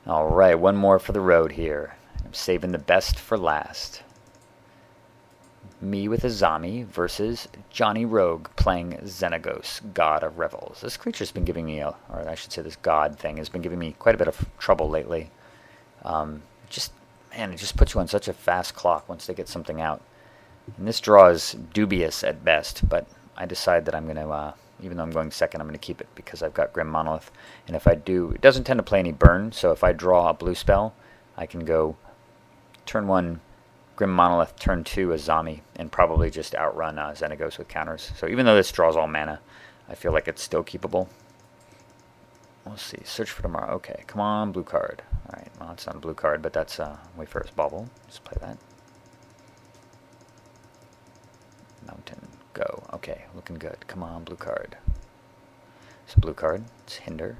Alright, one more for the road here. I'm saving the best for last. Me with Azami versus Johnny Rogue playing Xenegos, God of Revels. This creature's been giving me, or I should say this god thing has been giving me quite a bit of trouble lately. Man, it just puts you on such a fast clock once they get something out. And this draw is dubious at best, but I decide that I'm going to, even though I'm going second, I'm going to keep it because I've got Grim Monolith. And if I do, it doesn't tend to play any burn, so if I draw a blue spell, I can go turn 1 Grim Monolith, turn 2 Azami, and probably just outrun Xenegos with counters. So even though this draws all mana, I feel like it's still keepable. We'll see. Search for tomorrow. Okay, come on, blue card. Alright, well, it's not a blue card, but that's Wayfarer's Bauble. Just play that. Mountain, go. Okay, looking good. Come on, blue card. It's a blue card. It's Hinder.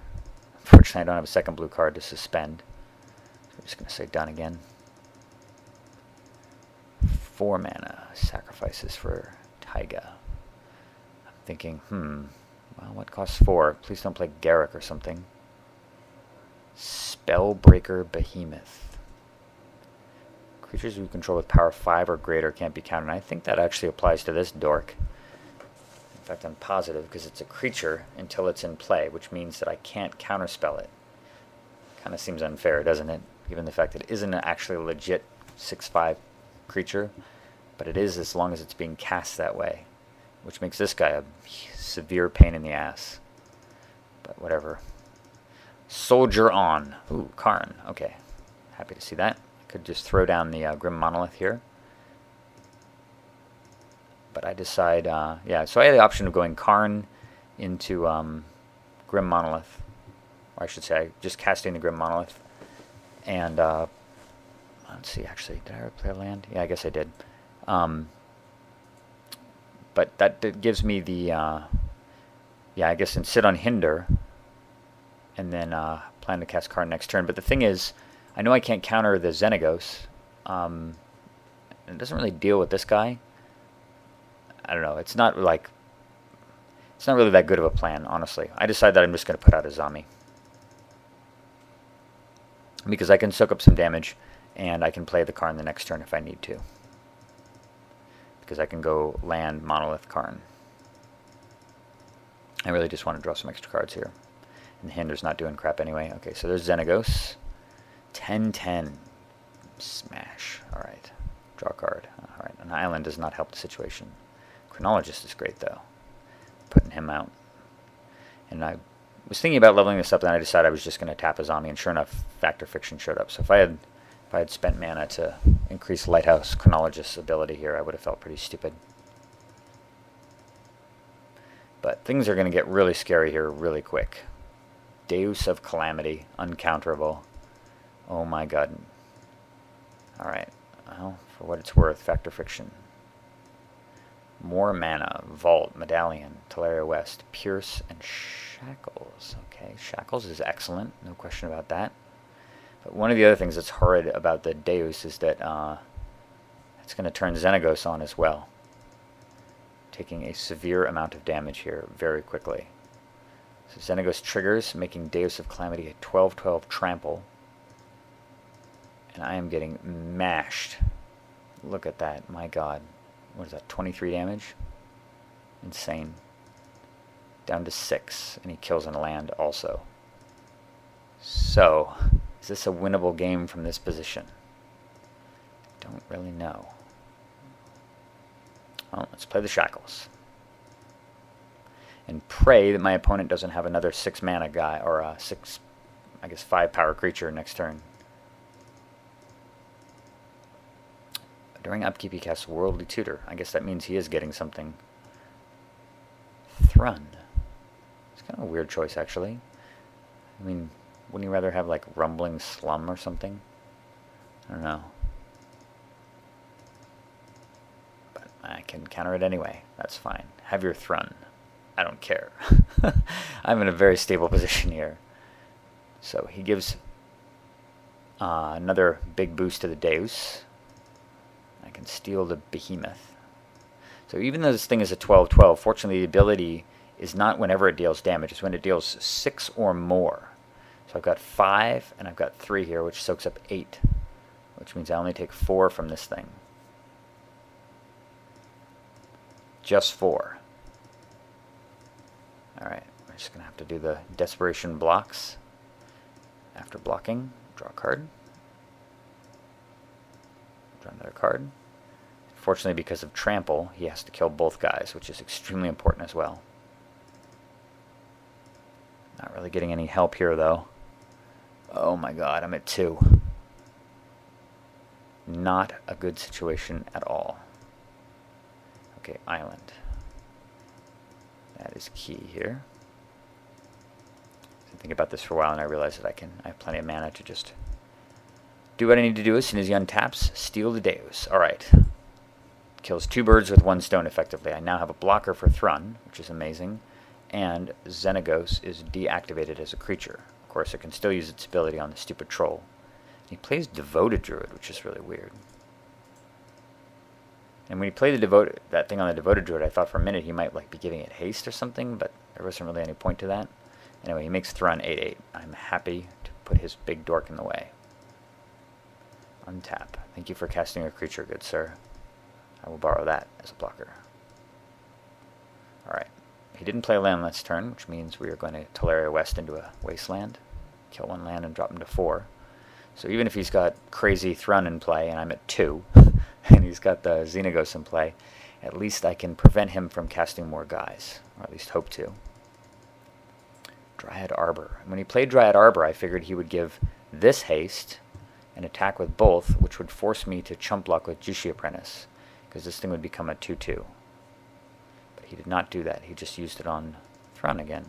Unfortunately, I don't have a second blue card to suspend. So I'm just going to say done again. 4 mana. Sacrifices for Taiga. I'm thinking, well, what costs 4? Please don't play Garruk or something. Spellbreaker Behemoth. Creatures we control with power 5 or greater can't be countered. I think that actually applies to this dork. In fact, I'm positive because it's a creature until it's in play, which means that I can't counterspell it. Kind of seems unfair, doesn't it? Given the fact that it isn't actually a legit 6/5 creature, but it is as long as it's being cast that way, which makes this guy a severe pain in the ass. But whatever. Soldier on. Ooh, Karn. Okay. Happy to see that. Could just throw down the Grim Monolith here. But I decide, yeah, so I had the option of going Karn into Grim Monolith. Or I should say, just casting the Grim Monolith. And, let's see, actually, did I ever play a land? Yeah, I guess I did. But that gives me the, yeah, I guess, and sit on Hinder. And then plan to cast Karn next turn. But the thing is, I know I can't counter the Xenegos. It doesn't really deal with this guy. I don't know. It's not really that good of a plan, honestly. I decide that I'm just going to put out Azami. Because I can soak up some damage, and I can play the Karn the next turn if I need to. Because I can go land Monolith Karn. I really just want to draw some extra cards here. And Hinder's not doing crap anyway. Okay, so there's Xenegos. 10-10. Smash. Alright. Draw a card. Alright. An island does not help the situation. Chronologist is great, though. Putting him out. And I was thinking about leveling this up, and I decided I was just going to tap Azami, and sure enough, Fact or Fiction showed up. So if I had spent mana to increase Lighthouse Chronologist's ability here, I would have felt pretty stupid. But things are going to get really scary here really quick. Deus of Calamity. Uncounterable. Oh my god. Alright. Well, for what it's worth, Fact or Fiction. More mana. Vault. Medallion. Teleria West. Pierce and Shackles. Okay, Shackles is excellent. No question about that. But one of the other things that's horrid about the Deus is that it's going to turn Xenegos on as well. Taking a severe amount of damage here very quickly. So Xenegos triggers, making Deus of Calamity a 12/12 trample. And I am getting mashed. Look at that. My god. What is that? 23 damage? Insane. Down to 6. And he kills in land also. So, is this a winnable game from this position? Don't really know. Well, let's play the Shackles. And pray that my opponent doesn't have another 6 mana guy, or a 6, I guess 5 power creature next turn. During upkeep he casts Worldly Tutor. I guess that means he is getting something. Thrun. It's kind of a weird choice, actually. I mean, wouldn't you rather have, like, Rumbling Slum or something? I don't know. But I can counter it anyway. That's fine. Have your Thrun. I don't care. I'm in a very stable position here. So he gives another big boost to the Deus. I can steal the Behemoth. So even though this thing is a 12/12, fortunately the ability is not whenever it deals damage. It's when it deals 6 or more. So I've got 5, and I've got 3 here, which soaks up 8, which means I only take 4 from this thing. Just 4. Alright, we're just going to have to do the desperation blocks. After blocking, draw a card. Draw another card. Fortunately, because of trample, he has to kill both guys, which is extremely important as well. Not really getting any help here, though. Oh my god, I'm at 2. Not a good situation at all. Okay, island. That is key here. So think about this for a while, and I realize that I have plenty of mana to just do what I need to do as soon as he untaps. Steal the Deus. Alright. Kills 2 birds with 1 stone effectively. I now have a blocker for Thrun, which is amazing. And Xenegos is deactivated as a creature. Of course, it can still use its ability on the stupid troll. He plays Devoted Druid, which is really weird. And when he played that thing on the Devoted Druid, I thought for a minute he might be giving it haste or something, but there wasn't really any point to that. Anyway, he makes Thrun 8/8. I'm happy to put his big dork in the way. Untap. Thank you for casting a creature, good sir. I will borrow that as a blocker. Alright. He didn't play land last turn, which means we are going to Teleria West into a wasteland. Kill 1 land and drop him to 4. So even if he's got crazy Thrun in play and I'm at 2, and he's got the Xenegos in play, at least I can prevent him from casting more guys, or at least hope to. Dryad Arbor. When he played Dryad Arbor, I figured he would give this haste and attack with both, which would force me to chump block with Jishi Apprentice, because this thing would become a 2/2. But he did not do that. He just used it on Thrun again.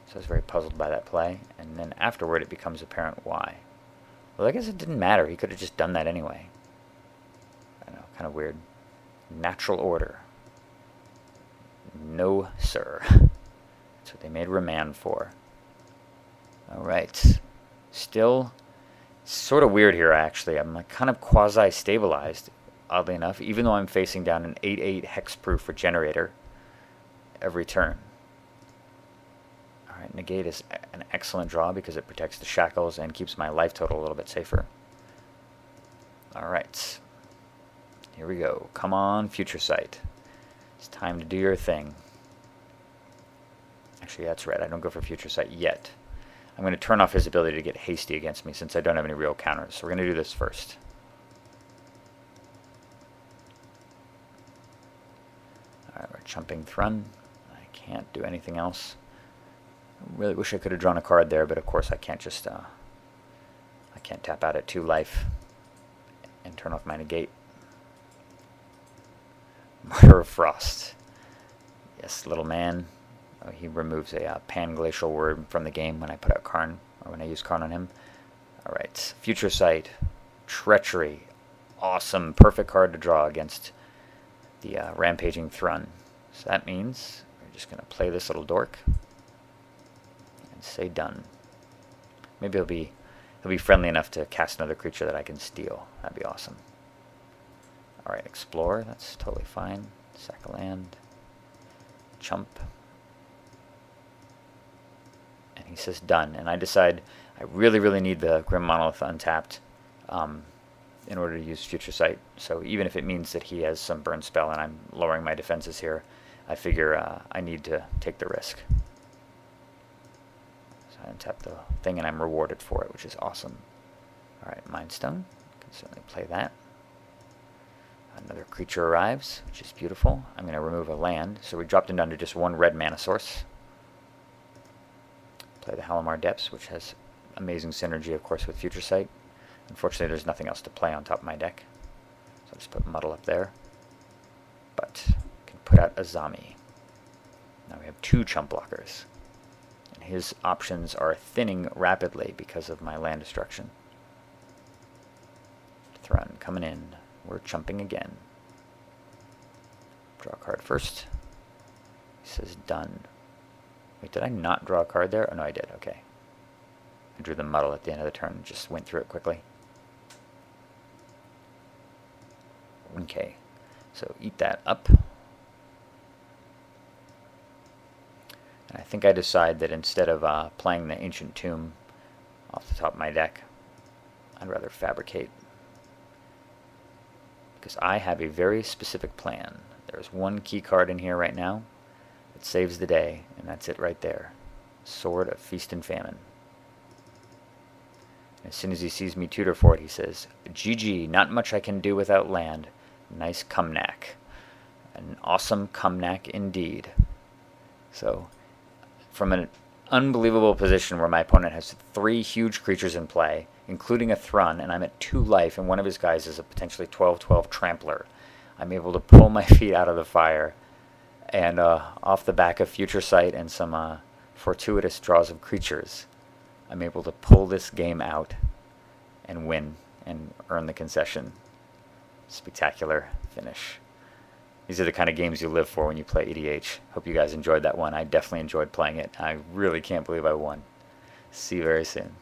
So I was very puzzled by that play, and then afterward it becomes apparent why. Well, I guess it didn't matter. He could have just done that anyway. I know, kind of weird. Natural Order. No, sir. That's what they made Remand for. Alright. Still sort of weird here, actually. I'm kind of quasi-stabilized, oddly enough, even though I'm facing down an 8/8 hexproof Regenerator every turn. Alright, Negate is an excellent draw because it protects the shackles and keeps my life total a little bit safer. Alright. Here we go. Come on, Future Sight. It's time to do your thing. Actually, that's right. I don't go for Future Sight yet. I'm going to turn off his ability to get hasty against me since I don't have any real counters. So we're going to do this first. Alright, we're chumping Thrun. I can't do anything else. I really wish I could have drawn a card there, but of course I can't just I can't tap out at 2 life and turn off my negate. Martyr of Frost. Yes, little man. Oh, he removes a pan-glacial word from the game when I put out Karn, or when I use Karn on him. Alright, Future Sight. Treachery. Awesome, perfect card to draw against the Rampaging Thrun. So that means we're just going to play this little dork and say done. Maybe he'll be friendly enough to cast another creature that I can steal. That'd be awesome. Alright, Explore. That's totally fine. Sack a land. Chump. And he says done. And I decide I really, really need the Grim Monolith untapped in order to use Future Sight. So even if it means that he has some burn spell and I'm lowering my defenses here, I figure I need to take the risk. So I untap the thing and I'm rewarded for it, which is awesome. Alright, Mind Stone. Can certainly play that. Another creature arrives, which is beautiful. I'm going to remove a land. So we dropped him down to just 1 red mana source. Play the Halimar Depths, which has amazing synergy, of course, with Future Sight. Unfortunately, there's nothing else to play on top of my deck. So I'll just put Muddle up there. But I can put out Azami. Now we have 2 chump blockers. And his options are thinning rapidly because of my land destruction. Thrun coming in. We're chumping again. Draw a card first. He says done. Wait, did I not draw a card there? Oh, no, I did. Okay. I drew the Muddle at the end of the turn and just went through it quickly. Okay. So eat that up. And I think I decide that instead of playing the Ancient Tomb off the top of my deck, I'd rather fabricate. Because I have a very specific plan. There's one key card in here right now that saves the day, and that's it right there. Sword of Feast and Famine. As soon as he sees me tutor for it, he says, GG, not much I can do without land. Nice Cumnack. An awesome Cumnack indeed. So, from an unbelievable position where my opponent has 3 huge creatures in play, including a Thrun, and I'm at 2 life, and one of his guys is a potentially 12/12 Trampler, I'm able to pull my feet out of the fire, and off the back of Future Sight and some fortuitous draws of creatures, I'm able to pull this game out and win and earn the concession. Spectacular finish. These are the kind of games you live for when you play EDH. Hope you guys enjoyed that one. I definitely enjoyed playing it. I really can't believe I won. See you very soon.